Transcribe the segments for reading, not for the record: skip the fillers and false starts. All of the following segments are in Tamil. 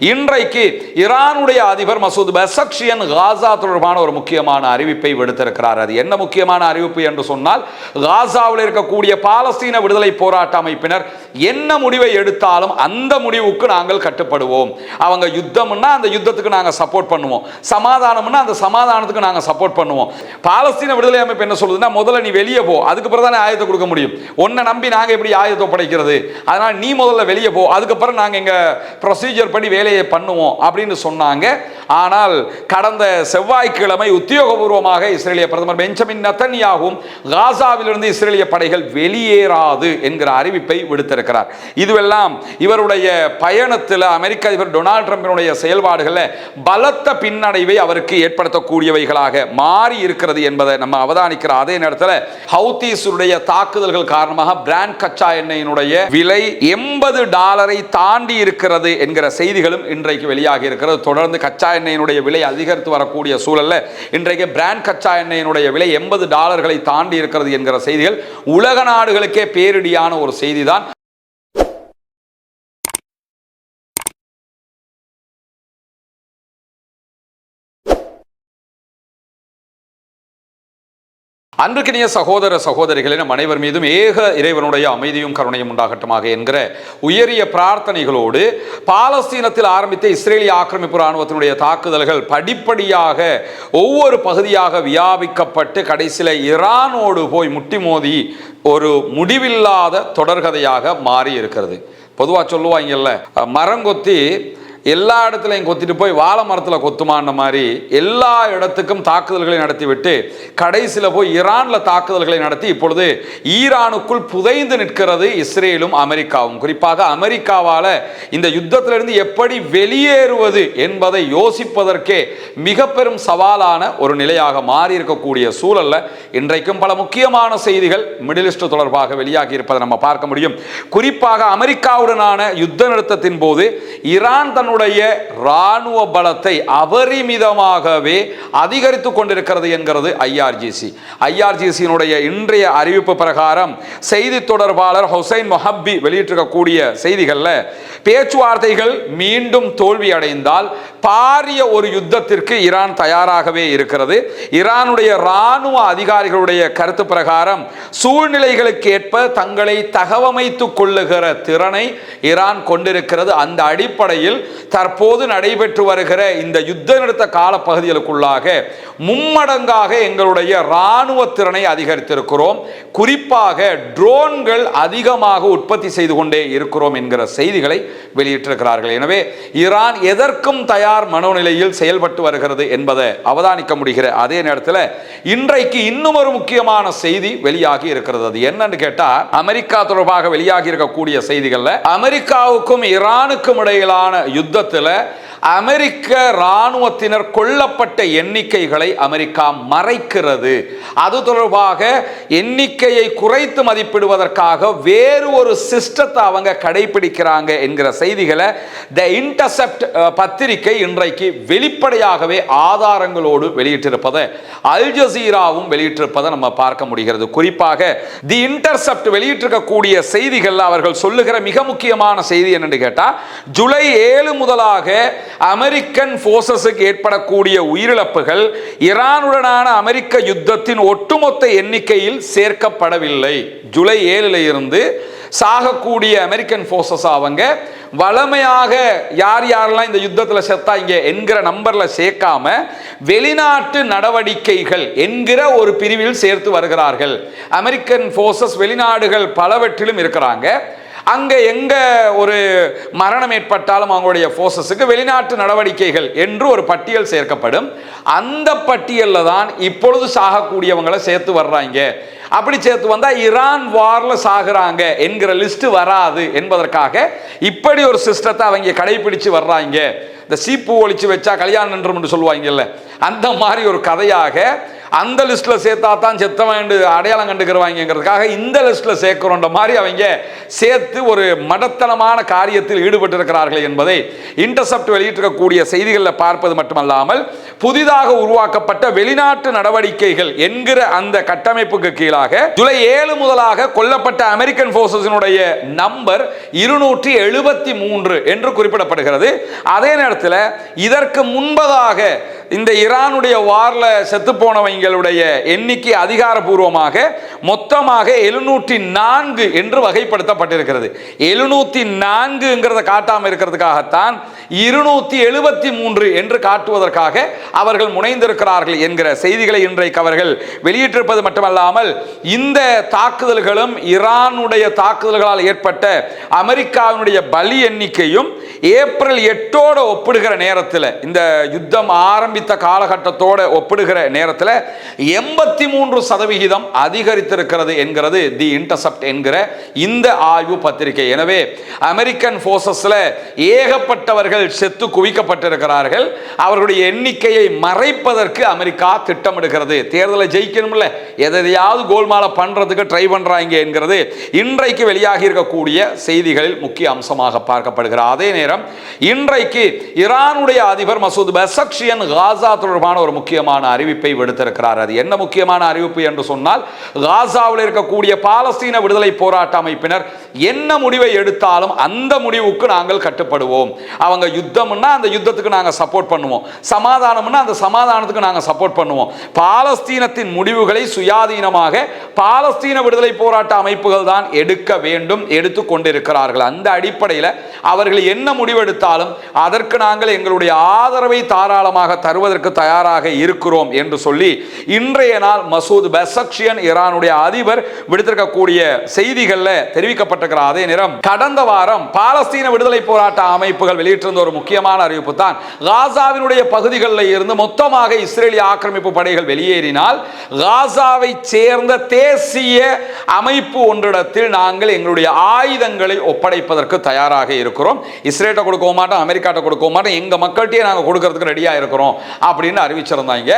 இன்றைக்கு ஈரானுடைய அதிபர் மசூத் பெசக்ஷியன் காசா தொடர்பான ஒரு முக்கியமான அறிவிப்பை விடுத்திருக்கிறார். அது என்ன முக்கியமான அறிவிப்பு என்று சொன்னால், காசாவில் இருக்கக்கூடிய பாலஸ்தீன விடுதலை போராட்ட அமைப்பினர் என்ன முடிவை எடுத்தாலும் அந்த முடிவுக்கு நாங்கள் கட்டுப்படுவோம். அவங்க யுத்தம்னா அந்த யுத்தத்துக்கு நாங்கள் சப்போர்ட் பண்ணுவோம், சமாதானம்னா அந்த சமாதானத்துக்கு நாங்கள் சப்போர்ட் பண்ணுவோம். பாலஸ்தீன விடுதலை அமைப்பு என்ன சொல்லுதுன்னா, முதல்ல நீ வெளியே போ, அதுக்கு பிறகு தானே ஆயுதத்தை கொடுக்க முடியும். உன்னை நம்பி நாங்கள் எப்படி ஆயுதத்தை படைக்கிறது? அதனால் நீ முதல்ல வெளியே போ, அதுக்கப்புறம் நாங்கள் எங்கள் ப்ரொசீஜர் படி வேலையை பண்ணுவோம் அப்படின்னு சொன்னாங்க. ஆனால் கடந்த செவ்வாய்க்கிழமை உத்தியோகபூர்வமாக இஸ்ரேலிய பிரதமர் பெஞ்சமின் நெதன்யாகும் காசாவிலிருந்து இஸ்ரேலிய படைகள் வெளியேறாது என்கிற அறிவிப்பை விடுத்திருக்கிறார். இதுவெல்லாம் இவருடைய பயணத்தில் அமெரிக்க அதிபர் டொனால்ட் ட்ரம்பினுடைய செயல்பாடுகளில் பலத்த பின்னடைவை அவருக்கு ஏற்படுத்தக்கூடியவைகளாக மாறி இருக்கிறது என்பதை நம்ம அவதானிக்கிற அதே நேரத்தில் ஹவுதீஸுடைய தாக்குதல்கள் காரணமாக பிராண்ட் கச்சா எண்ணெயினுடைய விலை $80 தாண்டி இருக்கிறது என்கிற செய்திகளும் இன்றைக்கு வெளியாகி இருக்கிறது. தொடர்ந்து கச்சா எண்ணெயினுடைய விலை அதிகரித்து வரக்கூடிய சூழல்ல இன்றைக்கு பிராண்ட் கச்சா எண்ணெயினுடைய விலை $80 தாண்டி இருக்கிறது என்கிற செய்திகள் உலக நாடுகளுக்கே பேரிடியான ஒரு செய்திதான். அன்றுக்கினிய சகோதர சகோதரிகளே, நம் அனைவர் மீதும் ஏக இறைவனுடைய அமைதியும் கருணையும் உண்டாகட்டுமாக என்கிற உயரிய பிரார்த்தனைகளோடு பாலஸ்தீனத்தில் ஆரம்பித்த இஸ்ரேலிய ஆக்கிரமிப்பு இராணுவத்தினுடைய தாக்குதல்கள் படிப்படியாக ஒவ்வொரு பகுதியாக வியாபிக்கப்பட்டு கடைசியில் ஈரானோடு போய் முட்டி மோதி ஒரு முடிவில்லாத தொடர்கதையாக மாறி இருக்கிறது. பொதுவாக சொல்லுவாங்கல்ல, மரங்கொத்தி எல்லா இடத்துலையும் கொத்திட்டு போய் வாழை மரத்தில் கொத்துமான மாதிரி எல்லா இடத்துக்கும் தாக்குதல்களை நடத்திவிட்டு கடைசியில் போய் ஈரானில் தாக்குதல்களை நடத்தி இப்பொழுது ஈரானுக்குள் புதைந்து நிற்கிறது இஸ்ரேலும் அமெரிக்காவும். குறிப்பாக அமெரிக்காவால் இந்த யுத்தத்திலிருந்து எப்படி வெளியேறுவது என்பதை யோசிப்பதற்கே மிக பெரும் சவாலான ஒரு நிலையாக மாறி இருக்கக்கூடிய சூழல்ல இன்றைக்கும் பல முக்கியமான செய்திகள் மிடில் ஈஸ்ட் தொடர்பாக வெளியாகி இருப்பதை நம்ம பார்க்க முடியும். குறிப்பாக அமெரிக்காவுடனான யுத்த நிறுத்தத்தின் போது ஈரான் ராணுவ பலத்தை அபரிமிதமாகவே அதிகரித்துக் கொண்டிருக்கிறது என்கிறது ஐஆர்ஜிசியினுடைய இன்றைய அறிவிப்பு பிரகாரம் செய்தி தொடர்பாளர் ஹுசைன் மொஹப்பி வெளியிட்டிருக்கக்கூடிய செய்திகளில் பேச்சுவார்த்தைகள் மீண்டும் தோல்வி அடைந்தால் பாரிய ஒரு யுத்தத்திற்கு ஈரான் தயாராகவே இருக்கிறது. ஈரானுடைய ராணுவ அதிகாரிகளுடைய கருத்து பிரகாரம் சூழ்நிலைகளுக்கு ஏற்ப தங்களை தகவமைத்துக் கொள்ளுகிற திறனை ஈரான் கொண்டிருக்கிறது. அந்த அடிப்படையில் தற்போது நடைபெற்று வருகிற இந்த யுத்த நிறுத்த கால பகுதிகளுக்குள்ளாக மும்மடங்காக எங்களுடைய இராணுவ திறனை அதிகரித்திருக்கிறோம், குறிப்பாக ட்ரோன்கள் அதிகமாக உற்பத்தி செய்து கொண்டே இருக்கிறோம் என்கிற செய்திகளை வெளியிட்டிருக்கிறார்கள். எனவே ஈரான் எதற்கும் தயார் மனோநிலையில் செயல்பட்டு வருகிறது என்பதை அவதானிக்க முடிகிற அதே நேரத்தில் இன்றைக்கு இன்னும் ஒரு முக்கியமான செய்தி வெளியாகி இருக்கிறது. அது என்னன்னு கேட்டா, அமெரிக்கா தொடர்பாக வெளியாகி இருக்கக்கூடிய செய்திகள்ல அமெரிக்காவுக்கும் ஈரானுக்கும் இடையிலான யுத்தத்தில் அமெரிக்க இராணுவத்தினர் கொல்லப்பட்ட எண்ணிக்கைகளை அமெரிக்கா மறைக்கிறது. அது தொடர்பாக எண்ணிக்கையை குறைத்து மதிப்பிடுவதற்காக வேறு ஒரு சிஸ்டத்தை அவங்க கடைபிடிக்கிறாங்க என்கிற செய்திகளை தி இன்டர்செப்ட் பத்திரிகை இன்றைக்கு வெளிப்படையாகவே ஆதாரங்களோடு வெளியிட்டிருப்பதை அல் ஜசீராவும் வெளியிட்டிருப்பதை நம்ம பார்க்க முடிகிறது. குறிப்பாக தி இன்டர்செப்ட் வெளியிட்டிருக்கக்கூடிய செய்திகள் அவர்கள் சொல்லுகிற மிக முக்கியமான செய்தி என்னன்னு கேட்டா, ஜூலை 7 முதலாக அமெரிக்கன் போர்சஸுக்கு ஏற்படக்கூடிய உயிரிழப்புகள் ஈரானுடனான அமெரிக்க யுத்தத்தின் ஒட்டுமொத்த எண்ணிக்கையில் சேர்க்கப்படவில்லை. ஜூலை 7 இருந்து சாகக்கூடிய அமெரிக்கன் போர்சஸ் அவங்க வளமையாக யார் யாரெல்லாம் இந்த யுத்தத்தில் செத்தாங்க என்கிற நம்பர்ல சேர்க்காம வெளிநாட்டு நடவடிக்கைகள் என்கிற ஒரு பிரிவில் சேர்த்து வருகிறார்கள். அமெரிக்கன் போர்சஸ் வெளிநாடுகள் பலவற்றிலும் இருக்கிறாங்க. அங்கே எங்க ஒரு மரணம் ஏற்பட்டாலும் அவங்களுடைய போர்சஸுக்கு வெளிநாட்டு நடவடிக்கைகள் என்று ஒரு பட்டியல் சேர்க்கப்படும். அந்த பட்டியலில் தான் இப்பொழுது சாகக்கூடியவங்களை சேர்த்து வர்றாங்க. அப்படி சேர்த்து வந்தா ஈரான் வார்ல சாகுறாங்க என்கிற லிஸ்ட் வராது என்பதற்காக இப்படி ஒரு சிஸ்டத்தை அவங்க கடைபிடிச்சு வர்றாங்க. இந்த சீப்பு ஒழிச்சு வச்சா கல்யாணம் என்று சொல்லுவாங்கல்ல, அந்த மாதிரி ஒரு கதையாக அந்த லிஸ்ட்ல சேர்த்தா தான் செத்தவன் அடையாளம் கண்டுக்கிறவாங்கிறதுக்காக இந்த லிஸ்ட்ல சேர்க்கிறோன்ற மாதிரி அவங்க சேர்த்து ஒரு மடத்தனமான காரியத்தில் ஈடுபட்டு இருக்கிறார்கள் என்பதை இன்டர்செப்ட் வெளியிட்டிருக்கக்கூடிய செய்திகளில் பார்ப்பது மட்டுமல்லாமல், புதிதாக உருவாக்கப்பட்ட வெளிநாட்டு நடவடிக்கைகள் என்கிற அந்த கட்டமைப்புக்கு கீழாக ஜூலை 7 முதலாக கொல்லப்பட்ட அமெரிக்கன் போர்சஸினுடைய நம்பர் 273 என்று குறிப்பிடப்படுகிறது. அதே நேரத்தில் இதற்கு முன்பதாக இந்த ஈரானுடைய வார்ல செத்து போனவங்களுடைய எண்ணிக்கை அதிகாரப்பூர்வமாக மொத்தமாக 704 என்று வகைப்படுத்தப்பட்டிருக்கிறது. 704 காட்டாம இருக்கிறதுக்காகத்தான் 273 என்று காட்டுவதற்காக அவர்கள் முனைந்திருக்கிறார்கள் என்கிற செய்திகளை இன்றைக்கு அவர்கள் வெளியிட்டிருப்பது மட்டுமல்லாமல், இந்த தாக்குதல்களும் ஈரானுடைய தாக்குதல்களால் ஏற்பட்ட அமெரிக்காவினுடைய பலி எண்ணிக்கையும் ஏப்ரல் 8 ஒப்பிடுகிற நேரத்தில், இந்த யுத்தம் ஆரம்பித்த காலகட்டத்தோடு ஒப்பிடுகிற நேரத்தில் 83% அதிகரித்திருக்கிறது என்கிறது தி இன்டர்செப்ட் என்கிற இந்த ஆய்வு பத்திரிகை. எனவே அமெரிக்கன் போர்சஸ்ல ஏகப்பட்டவர்கள் செத்து குவிக்கப்பட்டிருக்கிறார்கள். அவர்களுடைய எண்ணிக்கையை மறைப்பதற்கு அமெரிக்கா திட்டமிடுகிறது. தேர்தலை ஜெயிக்கணும்ல, எதையாவது கோல்மால பண்றதுக்கு ட்ரை பண்றாங்க என்கிறது இன்றைக்கு வெளியாகி இருக்கக்கூடிய செய்திகளில் முக்கிய அம்சமாக பார்க்கப்படுகிறது. அதே நேரம் இன்றைக்கு ஈரானுடைய அதிபர் மசூத் பெசக்ஷியன் காசா தொடர்பான ஒரு முக்கியமான அறிவிப்பை விடுத்திருக்கிறார். அது என்ன முக்கியமான அறிவிப்பு என்று சொன்னால், காசாவில் இருக்கக்கூடிய பாலஸ்தீன விடுதலை போராட்ட அமைப்பினர் என்ன முடிவை எடுத்தாலும் அந்த முடிவுக்கு நாங்கள் கட்டுப்படுவோம். அவங்க யுத்தம்னா அந்த யுத்தத்துக்கு நாங்கள் சப்போர்ட் பண்ணுவோம், சமாதானம்னா அந்த சமாதானத்துக்கு நாங்கள் சப்போர்ட் பண்ணுவோம். பாலஸ்தீனத்தின் முடிவுகளை சுயாதீனமாக பாலஸ்தீன விடுதலை போராட்ட அமைப்புகள் தான் எடுக்க வேண்டும், எடுத்து கொண்டிருக்கிறார்கள். அந்த அடிப்படையில் அவர்கள் என்ன முடிவெடுத்தாலும் அதற்கு நாங்கள் எங்களுடைய ஆதரவை தாராளமாக தருவதற்கு தயாராக இருக்கிறோம் என்று சொல்லி இன்றைய நாள் மசூத் பெசக்ஷியன் ஈரானுடைய அதிபர் விடுத்திருக்கக்கூடிய செய்திகளில் தெரிவிக்கப்பட்டிருக்கிற அதே நேரம், கடந்த வாரம் பாலஸ்தீன விடுதலை போராட்ட அமைப்புகள் வெளியிட்டிருந்த ஒரு முக்கியமான அறிவிப்பு தான், காசாவினுடைய பகுதிகளில் இருந்து மொத்தமாக இஸ்ரேலிய ஆக்கிரமிப்பு படைகள் வெளியேறினால் காசாவை சேர்ந்த தேசிய அமைப்பு ஒன்றிடத்தில் நாங்கள் எங்களுடைய ஆயுதங்களை ஒப்படைப்பதற்கு தயாராக இருக்கிறோம். இஸ்ரேலை கொடுக்க மாட்டோம், அமெரிக்காட்ட கொடுக்க மாட்டோம், எங்க மக்கள்கிட்டயே நாங்கள் கொடுக்கறதுக்கு ரெடியா இருக்கிறோம் அப்படின்னு அறிவிச்சிருந்தாங்க.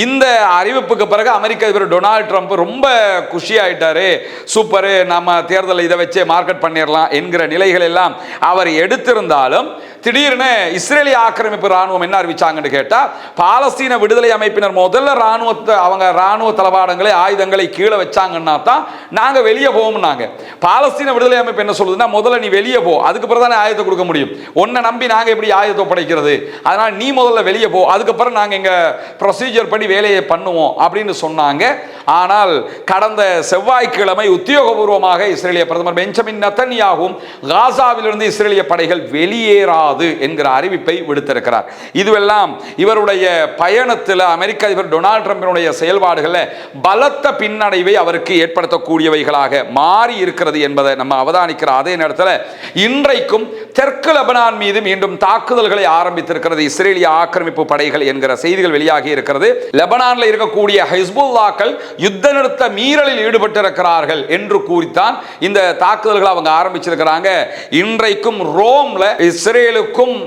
இந்த அறிவிப்புக்கு பிறகு அமெரிக்க அதிபர் டொனால்ட் ட்ரம்ப் ரொம்ப குஷி ஆயிட்டாரு. சூப்பர், நம்ம தேர்தலை இதை வச்சே மார்க்கெட் பண்ணிடலாம் என்கிற நிலைகள் எல்லாம் அவர் எடுத்திருந்தாலும், திடீர்னு இஸ்ரேலிய ஆக்கிரமிப்பு ராணுவம் என்ன அறிவிச்சாங்கன்னு கேட்டா, பாலஸ்தீன விடுதலை அமைப்பினர் முதல்ல ராணுவத்தை அவங்க ராணுவ தளவாடங்களை ஆயுதங்களை கீழே வச்சாங்கன்னா தான் நாங்க வெளியே போவோம்னாங்க. பாலஸ்தீன விடுதலை அமைப்பு என்ன சொல்லுதுன்னா, முதல்ல நீ வெளியே போ, அதுக்கு பிறகு தானே ஆயுதத்தை கொடுக்க முடியும், உன்னை நம்பி நாங்க எப்படி ஆயுதத்தை ஒப்படைக்கிறது, அதனால நீ முதல்ல வெளியே போ, அதுக்கப்புறம் நாங்க எங்க ப்ரொசீஜர் படி வேலையை பண்ணுவோம் அப்படின்னு சொன்னாங்க. ஆனால் கடந்த செவ்வாய்க்கிழமை உத்தியோகபூர்வமாக இஸ்ரேலிய பிரதமர் பெஞ்சமின் நெதன்யாகும் காசாவிலிருந்து இஸ்ரேலிய படைகள் வெளியேறா என்கிற அறிவிப்பை விடுத்திருக்கிறார். இதுவெல்லாம் இவருடைய பயணத்தில் அமெரிக்க அதிபர் டொனால்ட் ட்ரம்பினுடைய செயல்பாடுகளில் பலத்த பின்னடைவை அவருக்கு ஏற்படுத்தக்கூடியவைகளாக மாறி இருக்கிறது என்பதை நம்ம அவதானிக்கிற அதே நேரத்தில், இன்றைக்கும் தெற்கு லெபனான் மீது மீண்டும் தாக்குதல்களை ஆரம்பித்திருக்கிறது இஸ்ரேலிய ஆக்கிரமிப்பு படைகள் என்கிற செய்திகள் வெளியாகி இருக்கிறது. லெபனானில் இருக்கக்கூடிய ஹிஸ்புல்லாக்கள் யுத்த நிறுத்த மீறலில் ஈடுபட்டிருக்கிறார்கள் என்று கூறித்தான் இந்த தாக்குதல்களை அவங்க ஆரம்பிச்சிருக்கிறாங்க. இன்றைக்கும் ரோம்ல இஸ்ரேல்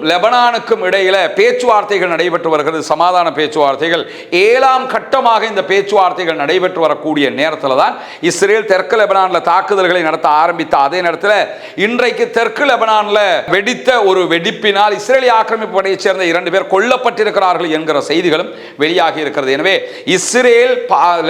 லெபனானுக்கும் இடையில பேச்சுவார்த்தைகள் நடைபெற்று வருகிறது, சமாதான பேச்சுவார்த்தைகள். 7ஆம் கட்டமாக இந்த பேச்சுவார்த்தைகள் நடைபெற்று வரக்கூடிய நேரத்தில் தான் இஸ்ரேல் தெற்கு லெபனானில் தாக்குதல்களை நடத்த ஆரம்பித்த அதே நேரத்தில் இன்றைக்கு தெற்கு லெபனானில் வெடித்த ஒரு வெடிப்பினால் இஸ்ரேலிய ஆக்கிரமிப்பு படையைச் சேர்ந்த 2 பேர் கொல்லப்பட்டிருக்கிறார்கள் என்கிற செய்திகளும் வெளியாகி இருக்கிறது. எனவே இஸ்ரேல்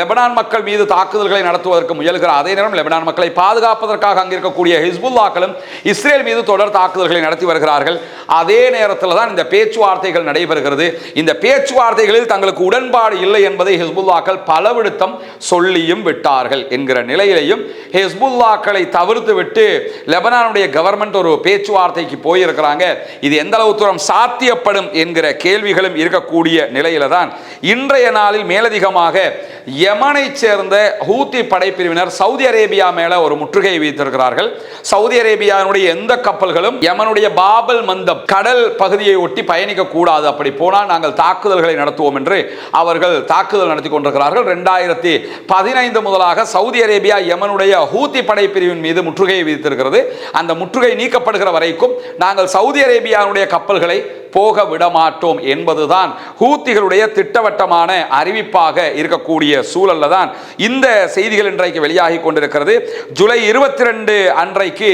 லெபனான் மக்கள் மீது தாக்குதல்களை நடத்துவதற்கு முயல்கிற அதே நேரம் லெபனான் மக்களை பாதுகாப்பதற்காக அங்கே இருக்கக்கூடிய ஹிஸ்புல்லாக்களும் இஸ்ரேல் மீது தொடர் தாக்குதல்களை நடத்தி வருகிறார்கள். அதே நேரத்தில் தான் இந்த பேச்சுவார்த்தைகள் நடைபெறுகிறது. இந்த பேச்சுவார்த்தைகளில் தங்களுக்கு உடன்பாடு இல்லை என்பதை ஹிஸ்புல்லாக்கள் பலவிடுத்தம் சொல்லியும் விட்டார்கள் என்கிற நிலையிலையும் ஹிஸ்புல்லாக்களை தவிர்த்து விட்டு லெபனானுடைய கவர்மெண்ட் ஒரு பேச்சுவார்த்தைக்கு போயிருக்கிறாங்க. இது எந்த அளவு தூரம் சாத்தியப்படும் என்கிற கேள்விகளும் இருக்கக்கூடிய நிலையில தான் இன்றைய நாளில் மேலதிகமாக யமனை சேர்ந்த ஹூத்தி படைப்பிரிவினர் சவுதி அரேபியா மேல ஒரு முற்றுகை வைத்திருக்கிறார்கள். சவுதி அரேபியாவுடைய எந்த கப்பல்களும் யமனுடைய பாபல் மந்தப் கடல் பகுதியை ஒட்டி பயணிக்க கூடாது, அப்படி போனால் நாங்கள் தாக்குதல்களை நடத்துவோம் என்று அவர்கள் தாக்குதல் நடத்தி கொண்டிருக்கிறார்கள். 2015 முதலாக சவுதி அரேபியா யமனுடைய ஹூத்தி படைப்பிரிவின் மீது முற்றுகையை விதித்திருக்கிறது. அந்த முற்றுகை நீக்கப்படுகிற வரைக்கும் நாங்கள் சவுதி அரேபியாவுடைய கப்பல்களை போக விட மாட்டோம் என்பதுதான் ஹூத்திகளுடைய திட்டவட்டமான அறிவிப்பாக இருக்கக்கூடிய சூழல்ல தான் இந்த செய்திகள் இன்றைக்கு வெளியாகி கொண்டிருக்கிறது. ஜூலை 22 அன்றைக்கு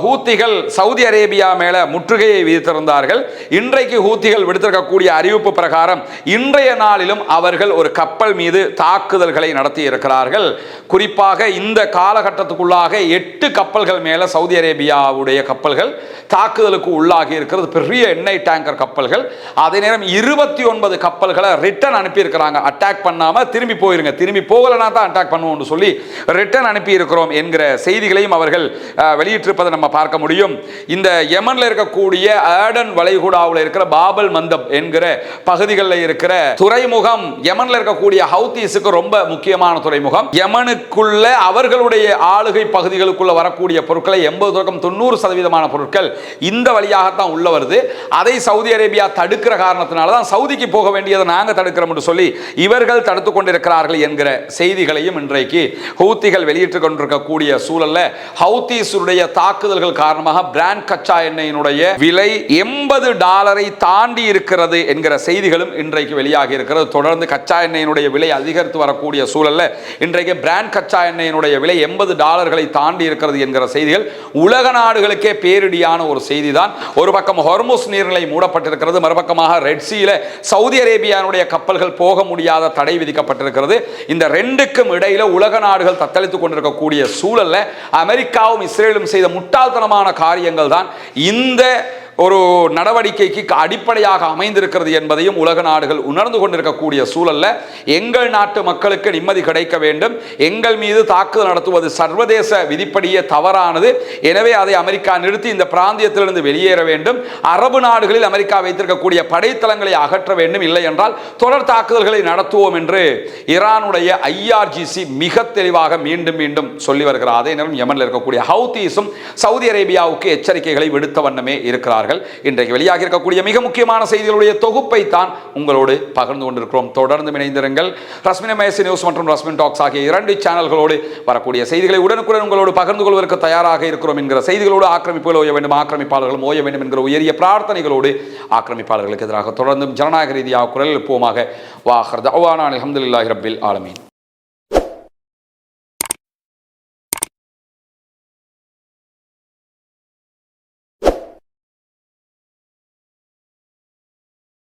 ஹூத்திகள் சவுதி அரேபியா மேல முற்றுகையை விதித்திருந்தார்கள். இன்றைக்கு ஹூத்திகள் விடுத்திருக்கக்கூடிய அறிவிப்பு பிரகாரம் இன்றைய நாளிலும் அவர்கள் ஒரு கப்பல் மீது தாக்குதல்களை நடத்தி இருக்கிறார்கள். குறிப்பாக இந்த காலகட்டத்துக்குள்ளாக 8 கப்பல்கள் மேல சவுதி அரேபியாவுடைய கப்பல்கள் தாக்குதலுக்கு உள்ளாகி இருக்கிறது. பெரிய எண்ணெய் டேங்கர் கப்பல்கள். அதே நேரம் 29 கப்பல்களை ரிட்டர்ன் அனுப்பி இருக்கிறாங்க. அட்டாக் பண்ணாம திரும்பி போயிருங்க, திரும்பி போகலனா தான் அட்டாக் பண்ணுவோம் சொல்லி ரிட்டர்ன் அனுப்பி இருக்கிறோம் என்கிற செய்திகளையும் அவர்கள் வெளியிட்டிருப்பதை நம்ம பார்க்க முடியும். இந்த யமன்ல இருக்கக்கூடிய ஏடன் வளைகுடாவில் இருக்கிற பாபல் மந்தப் என்கிற பகுதிகளில் இருக்கிற துறைமுகம் யமன்ல இருக்கக்கூடிய ஹவுதீஸுக்கு ரொம்ப முக்கியமான துறைமுகம். யமனுக்குள்ள அவர்களுடைய ஆளுகை பகுதிகளுக்குள்ள வரக்கூடிய பொருட்களை 80-90% பொருட்கள் இந்த வழியாகத்தான் உள்ள வருது. அதை சவுதி அரேபியா தடுக்கிற காரணத்தினால தான் சவுதிக்கு போக வேண்டியதை நாங்க தடுக்கிறோம் என்று சொல்லி இவர்கள் தடுத்துக் கொண்டிருக்கிறார்கள் என்கிற செய்திகளையும் இன்றைக்கு ஹூத்திகள் வெளியிட்டுக் கொண்டிருக்கக்கூடிய சூழல்ல ஹவுதீஸுடைய தாக்குதல்கள் காரணமாக பிராண்ட் கச்சா எண்ணெயினுடைய விலை $80 தாண்டி இருக்கிறது என்கிற செய்திகளும் இன்றைக்கு வெளியாகி இருக்கிறது. தொடர்ந்து கச்சா எண்ணெயினுடைய விலை அதிகரித்து வரக்கூடிய சூழல்ல இன்றைக்கு பிராண்ட் கச்சா எண்ணெயினுடைய விலை $80 தாண்டி இருக்கிறது என்கிற செய்திகள் உலக நாடுகளுக்கே பேரிடியான ஒரு செய்தி தான். ஒரு பக்கம் ஹொர்முஸ் நீர்நிலை மூடப்பட்டிருக்கிறது, மறுபக்கமாக ரெட் சீல சவுதி அரேபியாவுடைய கப்பல்கள் போக முடியாத தடை விதிக்கப்பட்டிருக்கிறது. இந்த ரெண்டுக்கும் இடையில உலக நாடுகள் தத்தளித்துக் கொண்டிருக்கக்கூடிய சூழல்ல அமெரிக்காவும் இஸ்ரேலும் செய்த முட்டாள்தனமான காரியங்கள் தான் இந்த ஒரு நடவடிக்கைக்கு அடிப்படையாக அமைந்திருக்கிறது என்பதையும் உலக நாடுகள் உணர்ந்து கொண்டிருக்கக்கூடிய சூழல்ல எங்கள் நாட்டு மக்களுக்கு நிம்மதி கிடைக்க வேண்டும், எங்கள் மீது தாக்குதல் நடத்துவது சர்வதேச விதிப்படியே தவறானது, எனவே அதை அமெரிக்கா நிறுத்தி இந்த பிராந்தியத்திலிருந்து வெளியேற வேண்டும், அரபு நாடுகளில் அமெரிக்கா வைத்திருக்கக்கூடிய படைத்தளங்களை அகற்ற வேண்டும், இல்லை என்றால் தொடர் தாக்குதல்களை நடத்துவோம் என்று ஈரானுடைய IRGC மிக தெளிவாக மீண்டும் மீண்டும் சொல்லி வருகிறார். அதே நேரம் யமனில் இருக்கக்கூடிய ஹவுதீஸும் சவுதி அரேபியாவுக்கு எச்சரிக்கைகளை விடுத்த வண்ணமே இருக்கிறார்கள். இன்றைக்கு வெளியாக இருக்கக்கூடிய மிக முக்கியமான செய்திகளுடைய தொகுப்பை தான் உங்களோடு பகிர்ந்து கொண்டிருக்கிறோம். தொடர்ந்து இணைந்திருங்கள். ரஸ்மின் மேசி நியூஸ் மற்றும் ரஸ்மின் டாக்ஸ் ஆகிய 2 சேனல்களோடு வரக்கூடிய செய்திகளை உடனுக்குடன் உங்களோடு பகிர்ந்து கொள்வதற்கு தயாராக இருக்கிறோம் என்கிற செய்திகளோடு ஆக்கிரமிப்புகள் ஓய வேண்டும், ஆக்கிரமிப்பாளர்களும் ஓய வேண்டும் என்கிற உயரிய பிரார்த்தனைகளோடு ஆக்கிரமிப்பாளர்களுக்கு எதிராக தொடர்ந்தும் ஜனநாயக ரீதியாக குரல் எழுப்புவோமாக. வாஹர் தஅவானா அல்ஹம்துலில்லாஹி ரப்பில் ஆலமீன்.